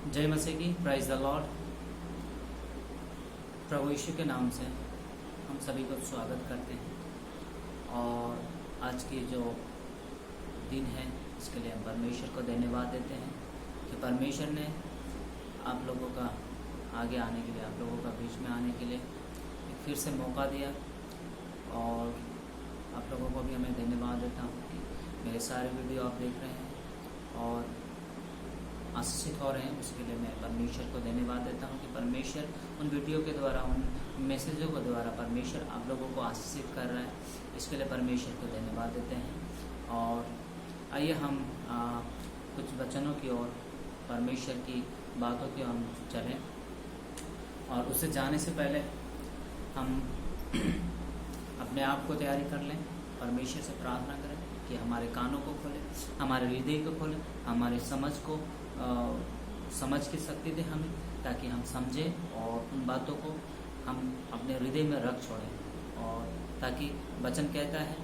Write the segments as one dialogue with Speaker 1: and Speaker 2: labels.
Speaker 1: जय मसीह की, prize the Lord. प्रभु यीशु के नाम से हम सभी को स्वागत करते हैं और आज की जो दिन है इसके लिए हम परमेश्वर को धन्यवाद देते हैं कि परमेश्वर ने आप लोगों का आगे आने के लिए, आप लोगों का बीच में आने के लिए एक फिर से मौका दिया। और आप लोगों को भी हमें धन्यवाद देता हूँ कि मेरे सारे वीडियो आप देख रहे हैं और आशीषित हो रहे हैं। उसके लिए मैं परमेश्वर को धन्यवाद देता हूँ कि परमेश्वर उन वीडियो के द्वारा, उन मैसेजों के द्वारा परमेश्वर आप लोगों को आशीषित कर रहा है। इसके लिए परमेश्वर को धन्यवाद देते हैं। और आइए हम कुछ वचनों की ओर, परमेश्वर की बातों की ओर चलें। और उससे जाने से पहले हम अपने आप को तैयारी कर लें, परमेश्वर से प्रार्थना करें कि हमारे कानों को खोले, हमारे हृदय को खोले, हमारी समझ को समझ की शक्ति दे हमें, ताकि हम समझें और उन बातों को हम अपने हृदय में रख छोड़ें। और ताकि वचन कहता है,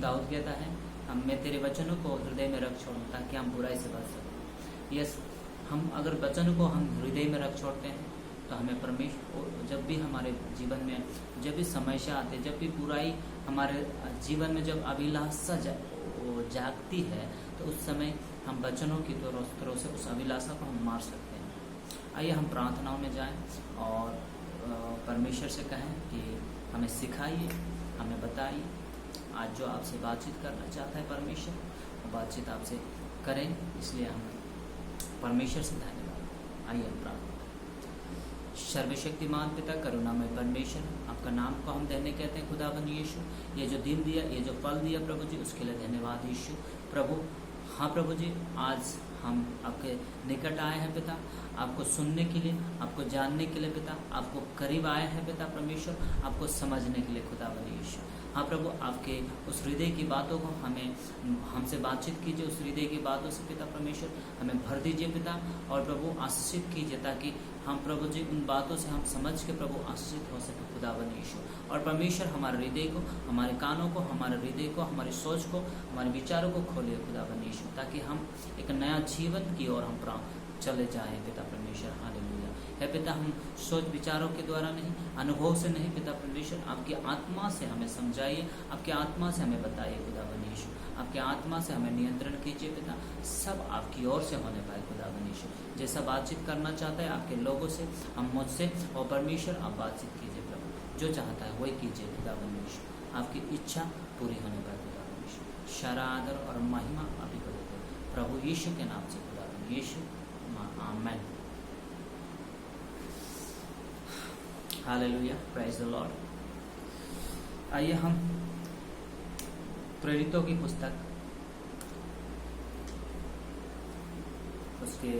Speaker 1: दाऊद कहता है, मैं तेरे वचनों को हृदय में रख छोड़ूं ताकि हम बुराई से बच सकें। यस, हम अगर वचन को हम हृदय में रख छोड़ते हैं तो हमें परमेश्वर, जब भी हमारे जीवन में जब भी समस्या आती है, जब भी बुराई हमारे जीवन में जब अभिलाषा जागती है, तो उस समय हम वचनों की तरह से उस अभिलाषा को हम मार सकते हैं। आइए हम प्रार्थनाओं में जाएं और परमेश्वर से कहें कि हमें सिखाइए, हमें बताइए। आज जो आपसे बातचीत करना चाहता है परमेश्वर, वो बातचीत आपसे करें। इसलिए हम परमेश्वर से धन्यवाद। आइए हम प्रार्थना। सर्वशक्तिमान पिता, करुणामय परमेश्वर, आपका नाम को हम धन्य कहते हैं खुदावन यीशु। ये जो दिन दिया, ये जो फल दिया प्रभु जी, उसके लिए धन्यवाद यीशु। प्रभु, हाँ प्रभु जी, आज हम आपके निकट आए हैं पिता, आपको सुनने के लिए, आपको जानने के लिए पिता, आपको करीब आए हैं पिता परमेश्वर, आपको समझने के लिए खुदावन यीशु। हाँ प्रभु, आपके उस हृदय की बातों को हमसे बातचीत कीजिए, उस हृदय की बातों से पिता परमेश्वर हमें भर दीजिए पिता। और प्रभु आशीषित कीजिए ताकि हम प्रभु जी उन बातों से हम समझ के प्रभु आशीषित हो सके खुदावन यीशु। और परमेश्वर हमारे हृदय को, हमारे कानों को, हमारे हृदय को, हमारी सोच को, हमारे विचारों को खोलिए खुदावन यीशु, ताकि हम एक नया जीवन की ओर हम चले जाएं पिता परमेश्वर। हालेलुया। है पिता, हम सोच विचारों के द्वारा नहीं, अनुभव से नहीं पिता परमेश्वर, आपकी आत्मा से हमें समझाइए, आपकी आत्मा से हमें बताइए खुदावन यीशु, आपकी आत्मा से हमें नियंत्रण कीजिए पिता। सब आपकी ओर से होने पाए खुदावन यीशु। जैसा बातचीत करना चाहता है आपके लोगों से, हम मुझसे, और परमेश्वर आप बातचीत कीजिए प्रभु, जो चाहता है वही कीजिए खुदावन यीशु। आपकी इच्छा पूरी होने पाए खुदावन यीशु। सारा आदर और महिमा आप ही को देते हैं प्रभु यीशु के नाम से खुदावन यीशु, आमेन। Hallelujah, praise the Lord. आइए हम प्रेरितों की पुस्तक उसके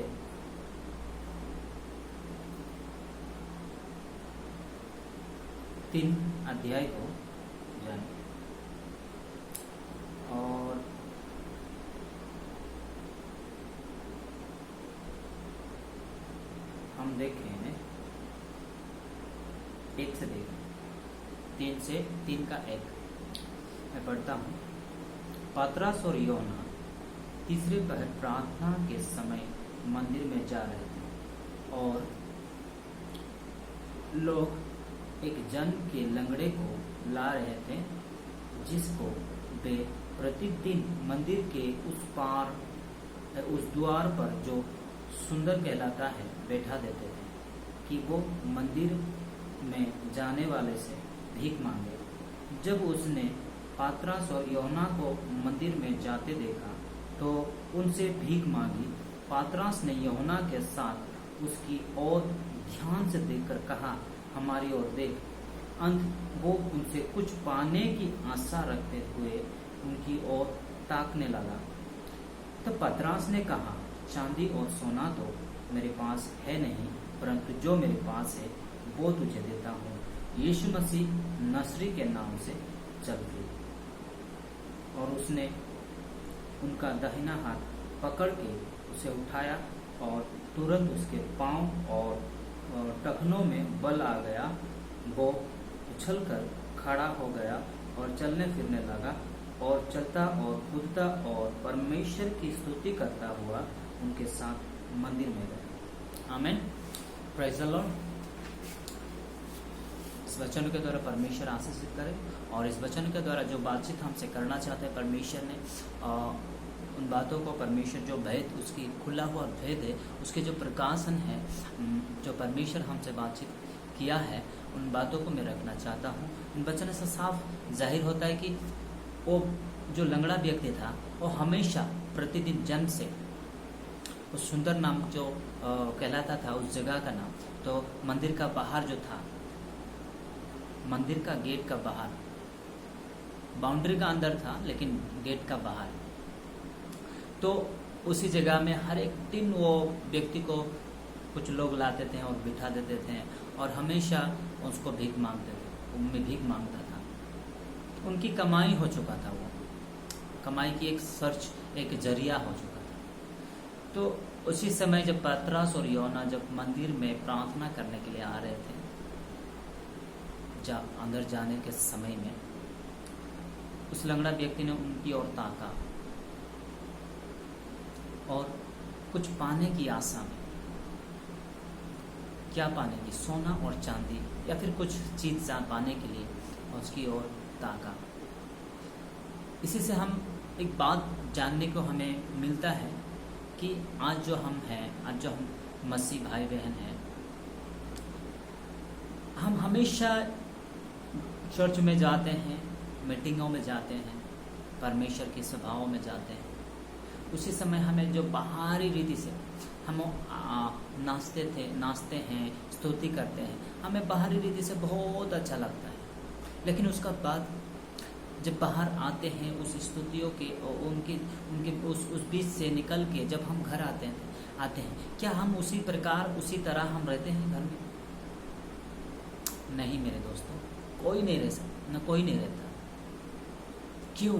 Speaker 1: 3 अध्याय को जाने और हम देख रहे हैं 1 से देख 3 से 3 का 1 मैं पढ़ता हूँ। पतरस और यूहन्ना तीसरे पहर प्रार्थना के समय मंदिर में जा रहे थे और लोग एक जन के लंगड़े को ला रहे थे, जिसको वे प्रतिदिन मंदिर के उस द्वार पर, जो सुंदर कहलाता है, बैठा देते थे कि वो मंदिर में जाने वाले से भीख मांगे। जब उसने पतरस और यूहन्ना को मंदिर में जाते देखा तो उनसे भीख मांगी। पतरस ने यूहन्ना के साथ उसकी ओर ध्यान से देखकर कहा, हमारी ओर देख। वो उनसे कुछ पाने की आशा रखते हुए उनकी ओर ताकने लगा। तो पतरस ने कहा, चांदी और सोना तो मेरे पास है नहीं, परंतु जो मेरे पास है वो तुझे देता हूँ। यीशु मसीह नसरी के नाम से चल गई। और उसने उनका दाहिना हाथ पकड़ के उसे उठाया और तुरंत उसके पांव और टखनों में बल आ गया। वो उछलकर खड़ा हो गया और चलने फिरने लगा और चलता और कूदता और परमेश्वर की स्तुति करता हुआ उनके साथ मंदिर में गया। आमीन, प्रेज़ द लॉर्ड। इस वचन के द्वारा परमेश्वर आशीषित करे, और इस वचन के द्वारा जो बातचीत हमसे करना चाहते हैं परमेश्वर ने उन बातों को, परमेश्वर जो भेद, उसकी खुला हुआ भेद है, उसके जो प्रकाशन है, जो परमेश्वर हमसे बातचीत किया है, उन बातों को मैं रखना चाहता हूँ। इन वचन से साफ जाहिर होता है कि वो जो लंगड़ा व्यक्ति था वो हमेशा प्रतिदिन जन्म से उस सुंदर नाम जो कहलाता था उस जगह का नाम, तो मंदिर का बाहर जो था, मंदिर का गेट का बाहर, बाउंड्री का अंदर था लेकिन गेट का बाहर, तो उसी जगह में हर एक दिन वो व्यक्ति को कुछ लोग लाते थे और बिठा देते थे और हमेशा उसको भीख मांगते थे, उनमें भीख मांगता था। उनकी कमाई हो चुका था, वो कमाई की एक सर्च, एक जरिया हो चुका था। तो उसी समय जब पतरस और यूहन्ना जब मंदिर में प्रार्थना करने के लिए आ रहे थे, अंदर जाने के समय में उस लंगड़ा व्यक्ति ने उनकी ओर ताका और कुछ पाने की आशा में, क्या पाने की, सोना और चांदी या फिर कुछ चीज पाने के लिए उसकी ओर ताका। इसी से हम एक बात जानने को हमें मिलता है कि आज जो हम हैं, आज जो हम मसीह भाई बहन हैं, हम हमेशा चर्च में जाते हैं, मीटिंगों में जाते हैं, परमेश्वर की सभाओं में जाते हैं। उसी समय हमें जो बाहरी रीति से हम नाचते हैं, स्तुति करते हैं, हमें बाहरी रीति से बहुत अच्छा लगता है। लेकिन उसका बाद जब बाहर आते हैं उस स्तुतियों के उनके उस बीच से निकल के जब हम घर आते हैं, क्या हम उसी प्रकार, उसी तरह हम रहते हैं घर में? नहीं मेरे दोस्तों, कोई नहीं रह सकता, न कोई नहीं रहता। क्यों?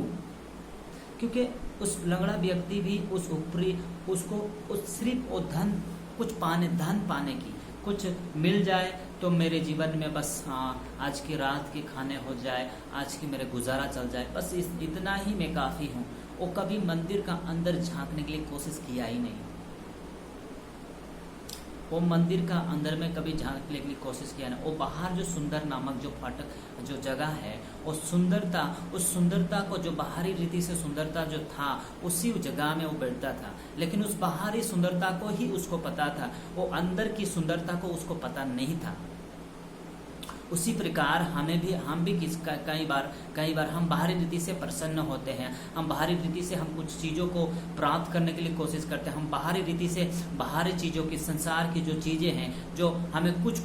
Speaker 1: क्योंकि उस लंगड़ा व्यक्ति भी उस ऊपरी उसको सिर्फ वो धन पाने की, कुछ मिल जाए तो मेरे जीवन में बस आज की रात के खाने हो जाए, आज की मेरे गुजारा चल जाए, बस इतना ही मैं काफ़ी हूँ। वो कभी मंदिर का अंदर झांकने के लिए कोशिश किया ही नहीं, वो मंदिर का अंदर में कभी झांकने के लिए कोशिश किया नहीं। वो बाहर जो सुंदर नामक जो फाटक जो जगह है, वो सुंदरता, उस सुंदरता को, जो बाहरी रीति से सुंदरता जो था, उसी जगह में वो बैठता था। लेकिन उस बाहरी सुंदरता को ही उसको पता था, वो अंदर की सुंदरता को उसको पता नहीं था। उसी प्रकार हम भी कई बार हम बाहरी रीति से प्रसन्न होते हैं, हम बाहरी रीति से हम कुछ चीज़ों को प्राप्त करने के लिए कोशिश करते हैं, हम बाहरी रीति से बाहरी चीज़ों की, संसार की जो चीज़ें हैं, जो हमें कुछ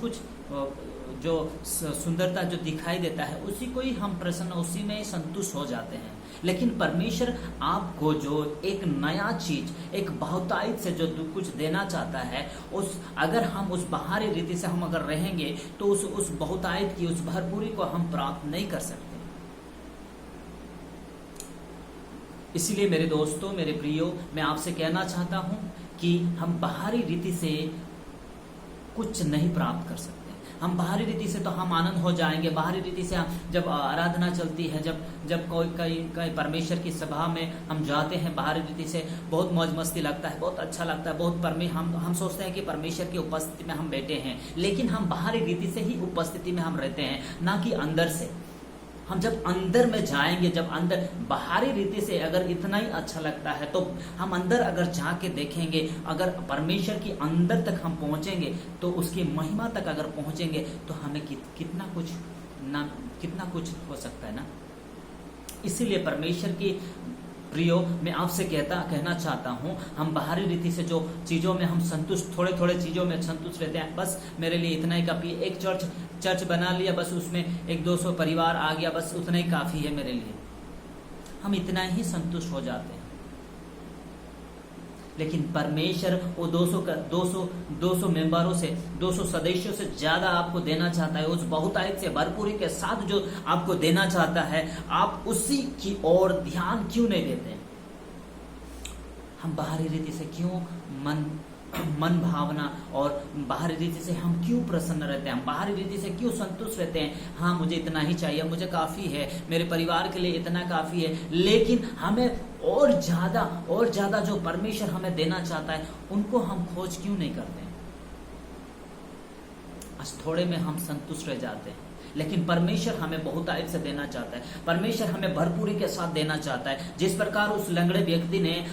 Speaker 1: जो सुंदरता जो दिखाई देता है, उसी को ही हम प्रसन्न, उसी में ही संतुष्ट हो जाते हैं। लेकिन परमेश्वर आपको जो एक नया चीज, एक बहुतायत से जो कुछ देना चाहता है, अगर हम उस बाहरी रीति से हम अगर रहेंगे तो उस बहुतायत की, उस भरपूरी को हम प्राप्त नहीं कर सकते। इसलिए मेरे दोस्तों, मेरे प्रियो, मैं आपसे कहना चाहता हूं कि हम बाहरी रीति से कुछ नहीं प्राप्त कर सकते। हम बाहरी रीति से तो हम आनंद हो जाएंगे, बाहरी रीति से हम जब आराधना चलती है, जब कोई परमेश्वर की सभा में हम जाते हैं, बाहरी रीति से बहुत मौज मस्ती लगता है, बहुत अच्छा लगता है, बहुत हम सोचते हैं कि परमेश्वर की उपस्थिति में हम बैठे हैं। लेकिन हम बाहरी रीति से ही उपस्थिति में हम रहते हैं, ना कि अंदर से। हम जब अंदर में जाएंगे, जब अंदर बाहरी रीति से अगर इतना ही अच्छा लगता है, तो हम अंदर अगर जाके देखेंगे, अगर परमेश्वर की अंदर तक हम पहुंचेंगे, तो उसकी महिमा तक अगर पहुंचेंगे, तो हमें कितना कुछ हो सकता है ना। इसीलिए परमेश्वर की प्रियो, मैं आपसे कहना चाहता हूँ, हम बाहरी रीति से जो चीज़ों में हम संतुष्ट, थोड़े चीज़ों में संतुष्ट रहते हैं, बस मेरे लिए इतना ही काफ़ी है। एक चर्च बना लिया, बस उसमें 100-200 परिवार आ गया, बस उतना ही काफ़ी है मेरे लिए, हम इतना ही संतुष्ट हो जाते हैं। लेकिन परमेश्वर वो 200 मेंबरों से, 200 सदस्यों से ज्यादा आपको देना चाहता है, उस बहुतायत से, भरपूरी के साथ जो आपको देना चाहता है, आप उसी की ओर ध्यान क्यों नहीं देते? हम बाहरी रीति से क्यों मन भावना और बाहरी रीति से हम क्यों प्रसन्न रहते हैं, हम बाहरी रीति से क्यों संतुष्ट रहते हैं? हाँ, मुझे इतना ही चाहिए, मुझे काफी है, मेरे परिवार के लिए इतना काफी है। लेकिन हमें और ज्यादा जो परमेश्वर हमें देना चाहता है, उनको हम खोज क्यों नहीं करते हैं? आज थोड़े में हम संतुष्ट रह जाते हैं, लेकिन परमेश्वर हमें बहुतायत से देना चाहता है। परमेश्वर हमें भरपूरी के साथ देना चाहता है। जिस प्रकार उस लंगड़े व्यक्ति ने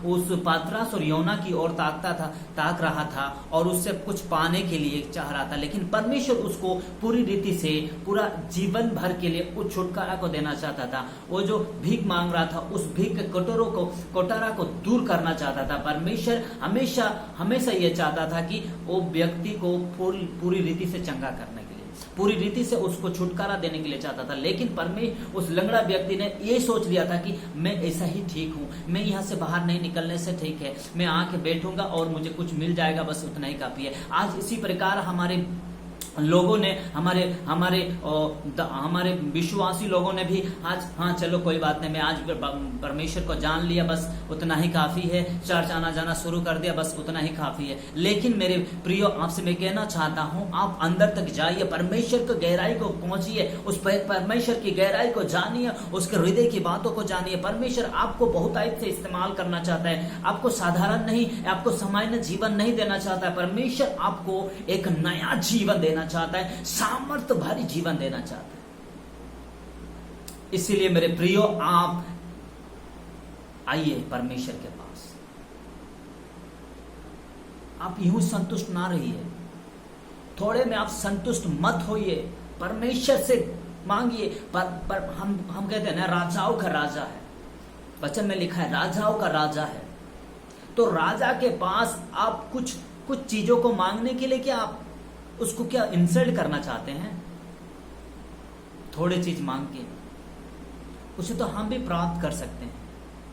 Speaker 1: उस पात्रास और योना की ओर ताक रहा था और उससे कुछ पाने के लिए चाह रहा था, लेकिन परमेश्वर उसको पूरी रीति से पूरा जीवन भर के लिए उस छुटकारा को देना चाहता था। वो जो भीख मांग रहा था, उस भीख के कोटारा को दूर करना चाहता था। परमेश्वर हमेशा हमेशा ये चाहता था कि वो व्यक्ति को पूरी रीति से चंगा करने के लिए, पूरी रीति से उसको छुटकारा देने के लिए चाहता था। लेकिन परमेश्वर उस लंगड़ा व्यक्ति ने ये सोच लिया था कि मैं ऐसा ही ठीक हूँ, मैं यहाँ से बाहर नहीं निकलने से ठीक है, मैं आके बैठूंगा और मुझे कुछ मिल जाएगा, बस उतना ही काफी है। आज इसी प्रकार हमारे लोगों ने हमारे विश्वासी लोगों ने भी आज, हाँ चलो कोई बात नहीं, मैं आज परमेश्वर को जान लिया, बस उतना ही काफी है, चर्च आना जाना शुरू कर दिया, बस उतना ही काफी है। लेकिन मेरे प्रियो, आपसे मैं कहना चाहता हूँ, आप अंदर तक जाइए, परमेश्वर की गहराई को पहुंचिए, उस परमेश्वर की गहराई को जानिए, उसके हृदय की बातों को जानिए। परमेश्वर आपको बहुतायत से इस्तेमाल करना चाहता है, आपको साधारण नहीं, आपको सामान्य जीवन नहीं देना चाहता है। परमेश्वर आपको एक नया जीवन देना चाहता है, सामर्थ्य भरी जीवन देना चाहता है। इसीलिए मेरे प्रियो, आप आइए परमेश्वर के पास। आप यूं संतुष्ट ना रहिए, थोड़े में आप संतुष्ट मत होइए, परमेश्वर से मांगिए। पर हम कहते हैं ना, राजाओं का राजा है, वचन में लिखा है राजाओं का राजा है। तो राजा के पास आप कुछ चीजों को मांगने के लिए क्या आप उसको क्या इंसल्ट करना चाहते हैं? थोड़े चीज मांग के उसे तो हम भी प्राप्त कर सकते हैं।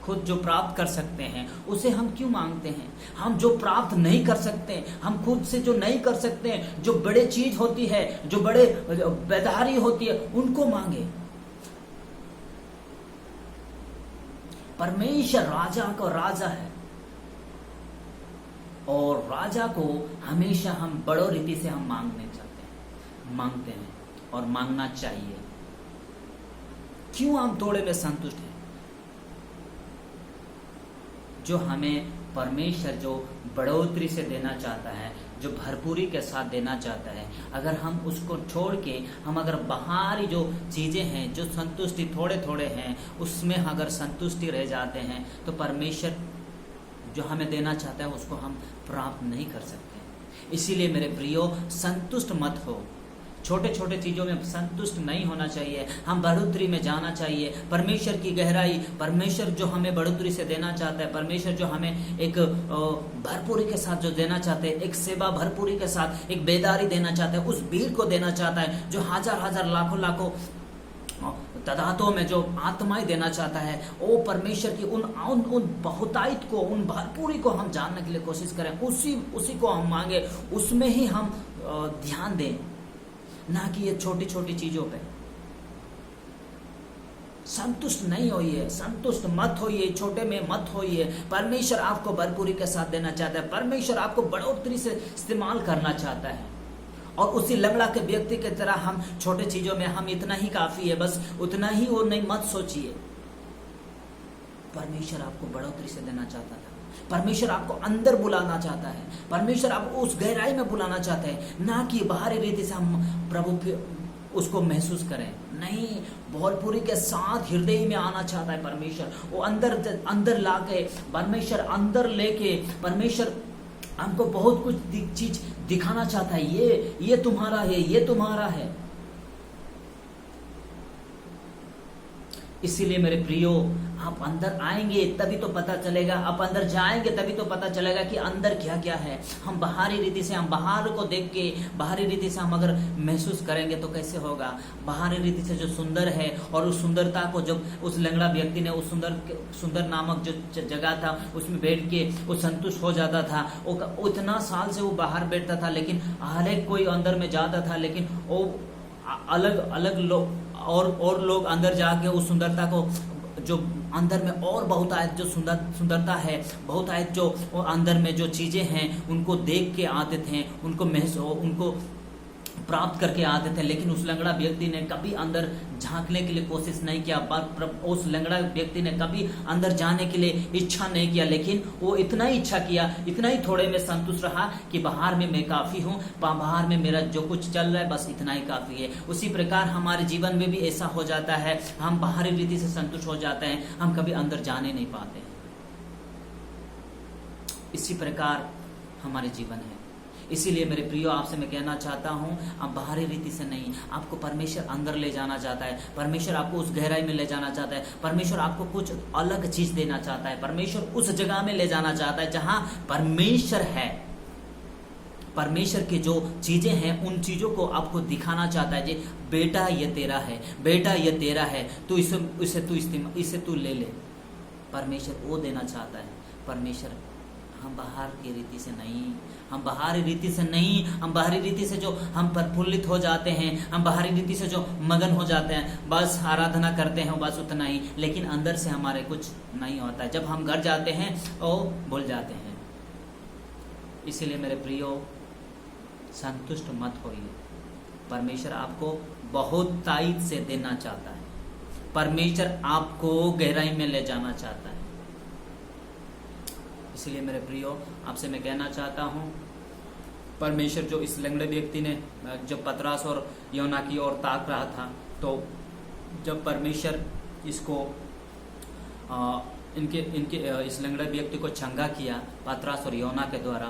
Speaker 1: खुद जो प्राप्त कर सकते हैं उसे हम क्यों मांगते हैं? हम जो प्राप्त नहीं कर सकते, हम खुद से जो नहीं कर सकते, जो बड़े चीज होती है, जो बड़े बेदारी होती है, उनको मांगे। परमेश्वर राजा को राजा है और राजा को हमेशा हम बड़ो रीति से हम मांगते हैं और मांगना चाहिए। क्यों हम थोड़े में संतुष्ट हैं? जो हमें परमेश्वर जो बढ़ोतरी से देना चाहता है, जो भरपूरी के साथ देना चाहता है, अगर हम उसको छोड़ के हम अगर बाहरी जो चीजें हैं, जो संतुष्टि थोड़े थोड़े हैं, उसमें अगर संतुष्टि रह जाते हैं, तो परमेश्वर जो हमें देना चाहता है उसको हम प्राप्त नहीं कर सकते। इसीलिए मेरे प्रियो, संतुष्ट मत हो, छोटे छोटे चीजों में संतुष्ट नहीं होना चाहिए, हम बढ़ोतरी में जाना चाहिए। परमेश्वर की गहराई, परमेश्वर जो हमें बढ़ोतरी से देना चाहता है, परमेश्वर जो हमें एक भरपूरी के साथ जो देना चाहते हैं, एक सेवा भरपूरी के साथ एक बेदारी देना चाहता है, उस भीड़ को देना चाहता है, जो हजार हजार लाखों तादादों में जो आत्माएं देना चाहता है, वो परमेश्वर की उन बहुतायत को, उन भरपूरी को हम जानने के लिए कोशिश करें, उसी को हम मांगे, उसमें ही हम ध्यान दें, ना कि ये छोटी छोटी चीजों पे। संतुष्ट नहीं होइए, संतुष्ट मत होइए, छोटे में मत होइए। परमेश्वर आपको भरपूरी के साथ देना चाहता है, परमेश्वर आपको बढ़ोतरी से इस्तेमाल करना चाहता है। और उसी लंगड़ा के व्यक्ति की तरह हम छोटे चीजों में हम इतना ही काफी है, बस उतना ही, और नहीं मत सोचिए। परमेश्वर आपको बढ़ोतरी से देना चाहता था, परमेश्वर आपको अंदर बुलाना चाहता है, परमेश्वर आपको उस गहराई में बुलाना चाहता है, ना कि बाहरी रीति से हम प्रभु उसको महसूस करें। नहीं, भरपूरी के साथ हृदय में आना चाहता है परमेश्वर। वो अंदर लाके परमेश्वर अंदर लेके परमेश्वर हमको बहुत कुछ चीज दिखाना चाहता है। ये तुम्हारा है, ये तुम्हारा है। इसीलिए मेरे प्रियो, आप अंदर आएंगे तभी तो पता चलेगा, आप अंदर जाएंगे तभी तो पता चलेगा कि अंदर क्या क्या है। हम बाहरी रीति से, हम बाहर को देख के बाहरी रीति से हम अगर महसूस करेंगे तो कैसे होगा? बाहरी रीति से जो सुंदर है, और उस सुंदरता को जब उस लंगड़ा व्यक्ति ने उस सुंदर नामक जो जगह था उसमें बैठ के वो संतुष्ट हो जाता था। वो इतना साल से वो बाहर बैठता था, लेकिन हर एक कोई अंदर में जाता था, लेकिन वो अलग अलग लोग और लोग अंदर जाके उस सुंदरता को, जो अंदर में और बहुत आयत जो सुंदरता है, बहुत आयत जो अंदर में जो चीजें हैं, उनको देख के आते थे, उनको प्राप्त करके आते थे, लेकिन उस लंगड़ा व्यक्ति ने कभी अंदर झांकने के लिए कोशिश नहीं किया। उस लंगड़ा व्यक्ति ने कभी अंदर जाने के लिए इच्छा नहीं किया, लेकिन वो इतना ही इच्छा किया, इतना ही थोड़े में संतुष्ट रहा कि बाहर में मैं काफी हूँ, बाहर में मेरा जो कुछ चल रहा है बस इतना ही काफी है। उसी प्रकार हमारे जीवन में भी ऐसा हो जाता है, हम बाहरी रीति से संतुष्ट हो जाते हैं, हम कभी अंदर जाने नहीं पाते। इसी प्रकार हमारे जीवन है। इसीलिए मेरे प्रियो, आपसे मैं कहना चाहता हूं, आप बाहरी रीति से नहीं, आपको परमेश्वर अंदर ले जाना चाहता है। परमेश्वर आपको उस गहराई में ले जाना चाहता है। परमेश्वर आपको कुछ अलग चीज देना चाहता है। परमेश्वर उस जगह में ले जाना चाहता है जहां परमेश्वर है। परमेश्वर की जो चीजें हैं उन चीजों को आपको दिखाना चाहता है। जी बेटा ये तेरा है, बेटा ये तेरा है, तो इसे तू ले ले। परमेश्वर वो देना चाहता है। परमेश्वर, हम बाहर की रीति से नहीं, हम बाहरी रीति से नहीं, हम बाहरी रीति से जो हम प्रफुल्लित हो जाते हैं, हम बाहरी रीति से जो मगन हो जाते हैं, बस आराधना करते हैं बस उतना ही, लेकिन अंदर से हमारे कुछ नहीं होता है। जब हम घर जाते हैं और भूल जाते हैं। इसीलिए मेरे प्रियो, संतुष्ट मत होइए। परमेश्वर आपको बहुत ताकत से देना चाहता है। परमेश्वर आपको गहराई में ले जाना चाहता है। इसलिए मेरे प्रियो, आपसे मैं कहना चाहता हूं, परमेश्वर जो इस लंगड़े व्यक्ति ने जब पतरस और योना की ओर ताक रहा था, तो जब परमेश्वर इसको इनके इस लंगड़े व्यक्ति को चंगा किया पतरस और योना के द्वारा,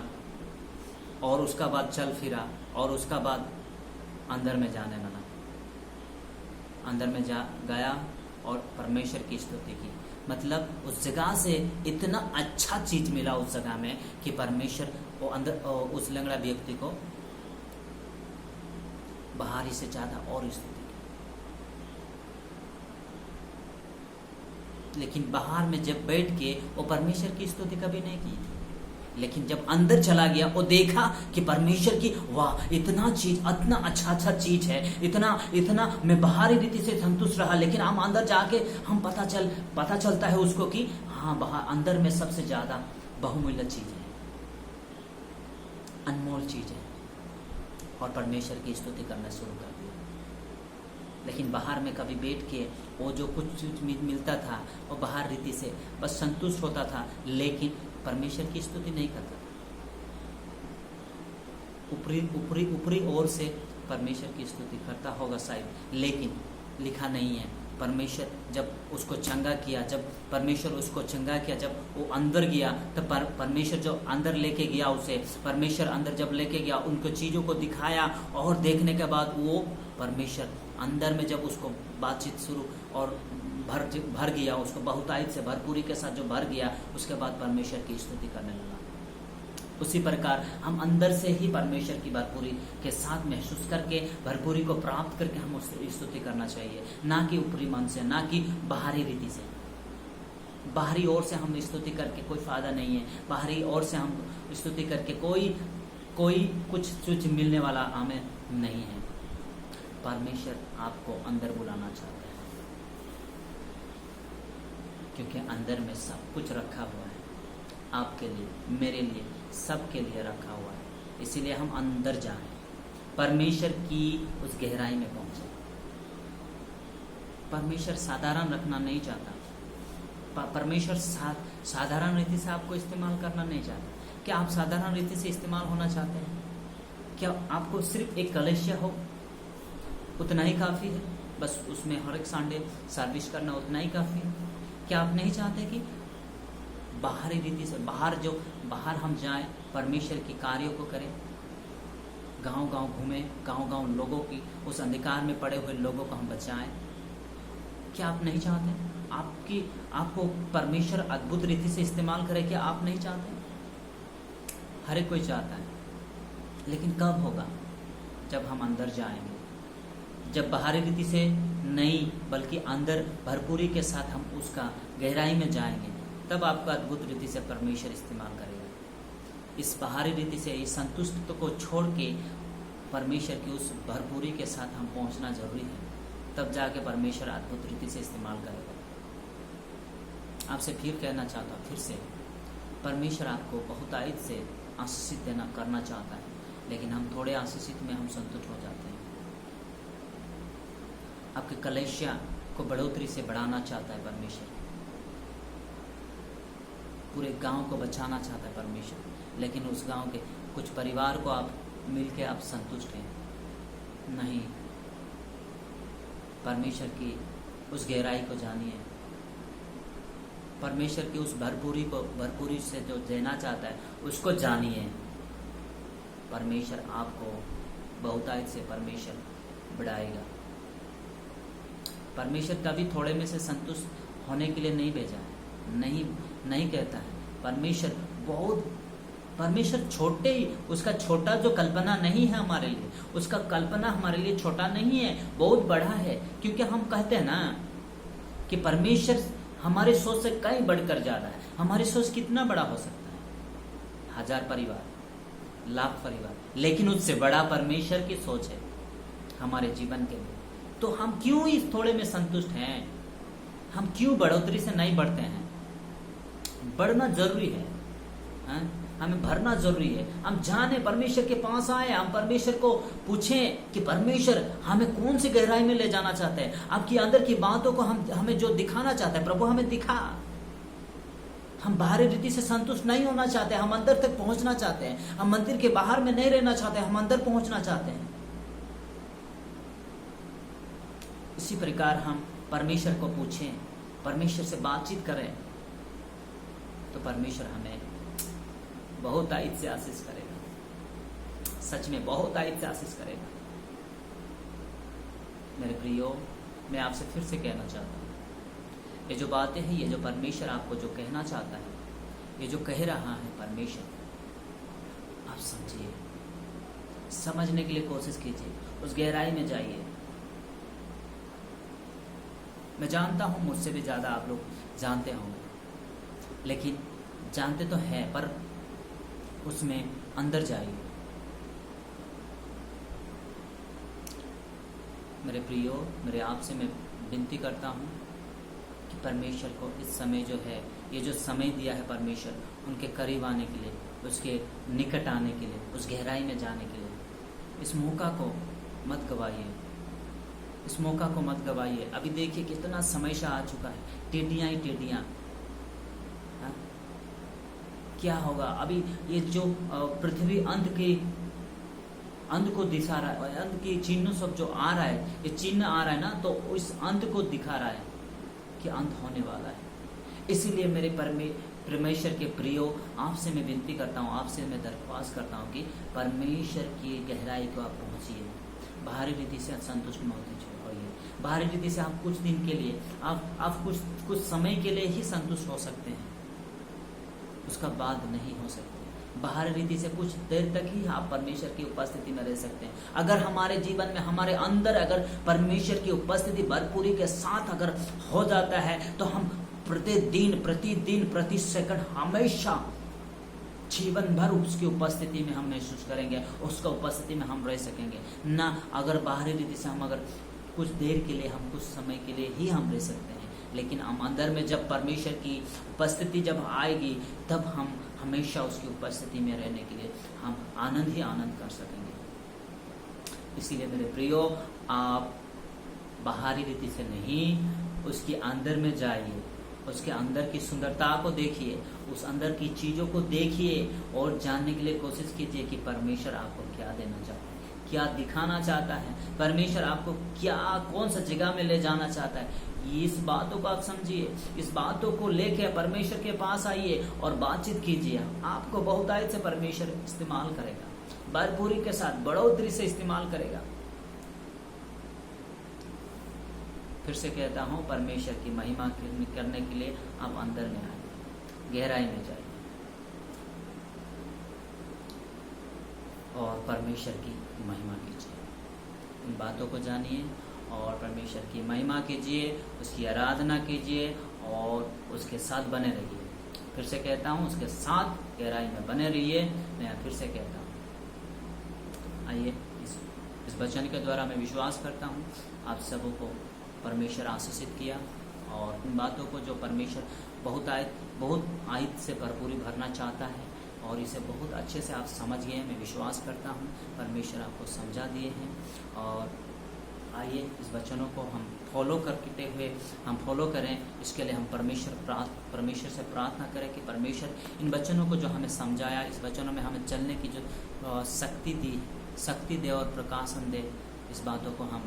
Speaker 1: और उसका बाद चल फिरा, और उसका बाद अंदर में जाने लगा, अंदर में गया और परमेश्वर की स्तुति की। मतलब उस जगह से इतना अच्छा चीज मिला उस जगह में कि परमेश्वर वो अंदर उस लंगड़ा व्यक्ति को बाहरी से ज्यादा और स्तुति की। लेकिन बाहर में जब बैठ के वो परमेश्वर की स्तुति कभी नहीं की थी, लेकिन जब अंदर चला गया वो देखा कि परमेश्वर की वाह इतना चीज, इतना अच्छा चीज है, इतना मैं बाहरी रीति से संतुष्ट रहा, लेकिन हम अंदर जाके हम पता चलता है उसको कि हाँ बाहर अंदर में सबसे ज्यादा बहुमूल्य चीज है, अनमोल चीज है, और परमेश्वर की स्तुति करना शुरू कर दिया। लेकिन बाहर में कभी बैठ के वो जो कुछ चीज मिलता था वो बाहर रीति से बस संतुष्ट होता था, लेकिन परमेश्वर की स्तुति नहीं करता था। ऊपरी ओर से परमेश्वर की स्तुति करता होगा शायद, लेकिन लिखा नहीं है। परमेश्वर जब उसको चंगा किया, जब परमेश्वर उसको चंगा किया, जब वो अंदर गया, तब परमेश्वर जो अंदर लेके गया उसे, परमेश्वर अंदर जब लेके गया, उनको चीज़ों को दिखाया, और देखने के बाद वो परमेश्वर अंदर में जब उसको बातचीत शुरू और भर गया, उसको बहुतायत से भरपूरी के साथ जो भर गया, उसके बाद परमेश्वर की स्तुति करने लगा। उसी प्रकार हम अंदर से ही परमेश्वर की भरपूरी के साथ महसूस करके, भरपूरी को प्राप्त करके हम उसकी स्तुति करना चाहिए, ना कि ऊपरी मन से, ना कि बाहरी रीति से। बाहरी ओर से हम स्तुति करके कोई फायदा नहीं है। बाहरी ओर से हम स्तुति करके कोई कुछ मिलने वाला हमें नहीं है। परमेश्वर आपको अंदर बुलाना चाहता है, क्योंकि अंदर में सब कुछ रखा हुआ है, आपके लिए, मेरे लिए, सबके लिए रखा हुआ है। इसीलिए हम अंदर जाएं, परमेश्वर की उस गहराई में पहुंचे। परमेश्वर साधारण रखना नहीं चाहता। परमेश्वर साधारण रीति से आपको इस्तेमाल करना नहीं चाहता। क्या आप साधारण रीति से इस्तेमाल होना चाहते हैं? क्या आपको सिर्फ एक कलेशिया हो उतना ही काफी है? बस उसमें हर एक संडे सर्विस करना उतना ही काफी है? क्या आप नहीं चाहते कि बाहरी रीति से बाहर हम जाएं, परमेश्वर के कार्यों को करें, गांव-गांव घूमें, गांव-गांव लोगों की उस अंधकार में पड़े हुए लोगों को हम बचाएं? क्या आप नहीं चाहते? आपको परमेश्वर अद्भुत रीति से इस्तेमाल करे, क्या आप नहीं चाहते? हर एक कोई चाहता है, लेकिन कब होगा? जब हम अंदर जाएंगे, जब बाहरी रीति से नहीं बल्कि अंदर भरपूरी के साथ हम उसका गहराई में जाएंगे, तब आपका अद्भुत रीति से परमेश्वर इस्तेमाल करेगा। इस बाहरी रीति से, इस संतुष्ट को छोड़ के परमेश्वर की उस भरपूरी के साथ हम पहुंचना जरूरी है, तब जाके परमेश्वर अद्भुत रीति से इस्तेमाल करेगा। आपसे फिर कहना चाहता हूँ, फिर से परमेश्वर आपको बहुतायत से आशीषित करना चाहता है, लेकिन हम थोड़े आशीषित में हम संतुष्ट हो जाते हैं। आपके कलेशिया को बढ़ोतरी से बढ़ाना चाहता है परमेश्वर। पूरे गांव को बचाना चाहता है परमेश्वर, लेकिन उस गांव के कुछ परिवार को आप मिलके आप संतुष्ट हैं नहीं। परमेश्वर की उस गहराई को जानिए, परमेश्वर की उस भरपूरी से जो देना चाहता है उसको जानिए। परमेश्वर आपको बहुतायत से परमेश्वर बढ़ाएगा। परमेश्वर कभी थोड़े में से संतुष्ट होने के लिए नहीं भेजा है, नहीं कहता है। परमेश्वर छोटे ही, उसका छोटा जो कल्पना नहीं है हमारे लिए, उसका कल्पना हमारे लिए छोटा नहीं है, बहुत बड़ा है। क्योंकि हम कहते हैं ना कि परमेश्वर हमारे सोच से कहीं बढ़कर जा रहा है। हमारी सोच कितना बड़ा हो सकता है? 1000 परिवार, लाख परिवार, लेकिन उससे बड़ा परमेश्वर की सोच है हमारे जीवन के लिए। तो हम क्यों इस थोड़े में संतुष्ट हैं? हम क्यों बढ़ोतरी से नहीं बढ़ते हैं? बढ़ना जरूरी है, हमें भरना जरूरी है। हम जाने, परमेश्वर के पास आए, हम परमेश्वर को पूछें कि परमेश्वर हमें कौन सी गहराई में ले जाना चाहते हैं। आपकी अंदर की बातों को हमें जो दिखाना चाहते हैं, प्रभु हमें दिखा। हम बाहरी रीति से संतुष्ट नहीं होना चाहते, हम अंदर तक पहुंचना चाहते हैं। हम मंदिर के बाहर में नहीं रहना चाहते, हम अंदर पहुंचना चाहते हैं। इसी प्रकार हम परमेश्वर को पूछें, परमेश्वर से बातचीत करें, तो परमेश्वर हमें बहुत आयत से आशीष करेगा। सच में बहुत आयत से आशीष करेगा। मेरे प्रियो, मैं आपसे फिर से कहना चाहता हूँ, ये जो बातें हैं, ये जो परमेश्वर आपको जो कहना चाहता है, ये जो कह रहा है परमेश्वर, आप समझिए, समझने के लिए कोशिश कीजिए, उस गहराई में जाइए। मैं जानता हूँ मुझसे भी ज्यादा आप लोग जानते होंगे, लेकिन जानते तो हैं, पर उसमें अंदर जाइए। मेरे प्रियो, मेरे आपसे मैं विनती करता हूँ कि परमेश्वर को इस समय जो है, ये जो समय दिया है परमेश्वर, उनके करीब आने के लिए, उसके निकट आने के लिए, उस गहराई में जाने के लिए, इस मौका को मत गवाइए, इस मौका को मत गवाइए। अभी देखिए कितना समय सा आ चुका है, टेढ़ियाँ ही टेढ़ियाँ। क्या होगा अभी? ये जो पृथ्वी अंत को दिखा रहा है, अंत के चिन्ह सब जो आ रहा है, ये चिन्ह आ रहा है ना, तो इस अंत को दिखा रहा है कि अंत होने वाला है। इसीलिए मेरे परमेश्वर के प्रियो, आपसे मैं विनती करता हूँ, आपसे मैं दरख्वास्त करता हूँ कि परमेश्वर की गहराई को आप पहुँचिए। बाहरी रीति से संतुष्ट मत होइए। बाहरी रीति से आप कुछ दिन के लिए, आप कुछ समय के लिए ही संतुष्ट हो सकते हैं, उसका बाद नहीं हो सकते। बाहरी रीति से कुछ देर तक ही आप परमेश्वर की उपस्थिति में रह सकते हैं। अगर हमारे जीवन में, हमारे अंदर अगर परमेश्वर की उपस्थिति भरपूरी के साथ अगर हो जाता है, तो हम प्रतिदिन, प्रति सेकंड, हमेशा जीवन भर उसकी उपस्थिति में हम महसूस करेंगे, उसका उपस्थिति में हम रह सकेंगे ना। अगर बाहरी रीति से हम अगर कुछ देर के लिए, हम कुछ समय के लिए ही हम रह सकते हैं, लेकिन हम अंदर में जब परमेश्वर की उपस्थिति जब आएगी, तब हम हमेशा उसकी उपस्थिति में रहने के लिए हम आनंद ही आनंद कर सकेंगे। इसीलिए मेरे प्रियो, आप बाहरी रीति से नहीं, उसके अंदर में जाइए, उसके अंदर की सुंदरता को देखिए, उस अंदर की चीजों को देखिए और जानने के लिए कोशिश कीजिए कि परमेश्वर आपको क्या देना चाहता है, क्या दिखाना चाहता है, परमेश्वर आपको क्या, कौन सा जगह में ले जाना चाहता है। इस बातों को आप समझिए, इस बातों को लेके परमेश्वर के पास आइए और बातचीत कीजिए। आपको बहुतायत से परमेश्वर इस्तेमाल करेगा, भरपूरी के साथ, बढ़ोतरी से इस्तेमाल करेगा। फिर से कहता हूँ, परमेश्वर की महिमा करने के लिए आप अंदर में आइए, गहराई में जाइए और परमेश्वर की महिमा कीजिए। इन बातों को जानिए और परमेश्वर की महिमा कीजिए, उसकी आराधना कीजिए और उसके साथ बने रहिए। फिर से कहता हूँ, उसके साथ गहराई में बने रहिए। मैं फिर से कहता हूँ, आइए इस वचन के द्वारा मैं विश्वास करता हूँ आप सबों को परमेश्वर आशीषित किया, और उन बातों को जो परमेश्वर बहुत आयत से भरपूरी भरना चाहता है, और इसे बहुत अच्छे से आप समझ गए हैं। मैं विश्वास करता हूँ परमेश्वर आपको समझा दिए हैं, और आइए इस वचनों को हम फॉलो करते हुए हम फॉलो करें। इसके लिए हम परमेश्वर से प्रार्थना करें कि परमेश्वर इन वचनों को जो हमें समझाया, इस वचनों में हमें चलने की जो शक्ति दे और प्रकाशन दे, इस बातों को हम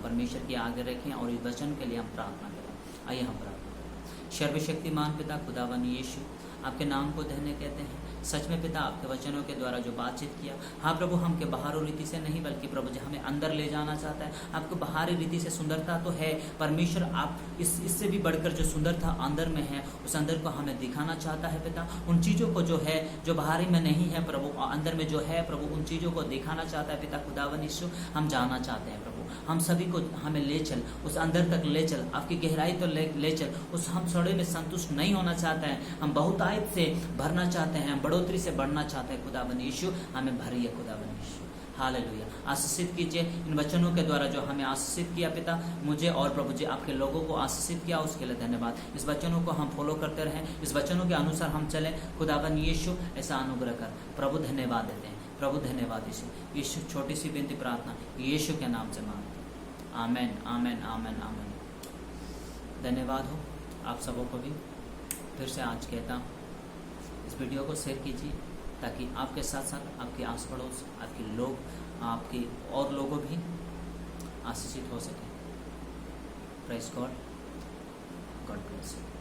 Speaker 1: परमेश्वर के आगे रखें और इस वचन के लिए हम प्रार्थना करें। आइए हम प्रार्थना करें। सर्वशक्तिमान पिता खुदावन यीशु, आपके नाम को धन्य कहते हैं। सच में पिता, आपके वचनों के द्वारा जो बातचीत किया, हाँ प्रभु, हमके बाहरी रीति से नहीं बल्कि प्रभु जो हमें अंदर ले जाना चाहता है। आपको बाहरी रीति से सुंदरता तो है परमेश्वर, आप इससे भी बढ़कर जो सुंदरता अंदर में है, उस अंदर को हमें दिखाना चाहता है पिता। उन चीज़ों को जो है, जो बाहरी में नहीं है प्रभु, अंदर में जो है प्रभु, उन चीज़ों को दिखाना चाहता है पिता खुदावन यीशु। हम जानना चाहते हैं प्रभु, हम सभी को हमें ले चल, उस अंदर तक ले चल, आपकी गहराई तो ले चल। उस हम सड़े में संतुष्ट नहीं होना चाहते हैं, हम बहुतायत से भरना चाहते हैं, बढ़ोतरी से बढ़ना चाहते हैं खुदावन यीशु। हमें भरिए खुदावन यीशु। हालेलुया। आशीषित कीजिए इन वचनों के द्वारा जो हमें आशीषित किया पिता, मुझे और प्रभु जी आपके लोगों को आशीषित किया, उसके लिए धन्यवाद। इस वचनों को हम फॉलो करते रहें, इस वचनों के अनुसार हम चलें खुदावन यीशु। ऐसा अनुग्रह कर प्रभु, धन्यवाद देते हैं प्रभु, धन्यवाद यीशु। यीशु छोटी सी विनती प्रार्थना यीशु के नाम से मांगते हैं, आमेन आमेन आमेन आमेन। धन्यवाद हो आप सबों को भी। फिर से आज कहता हूँ, इस वीडियो को शेयर कीजिए ताकि आपके साथ साथ आपके आस पड़ोस, आपके लोग, आपके और लोगों भी आशीषित हो सकें। Praise God, God bless you.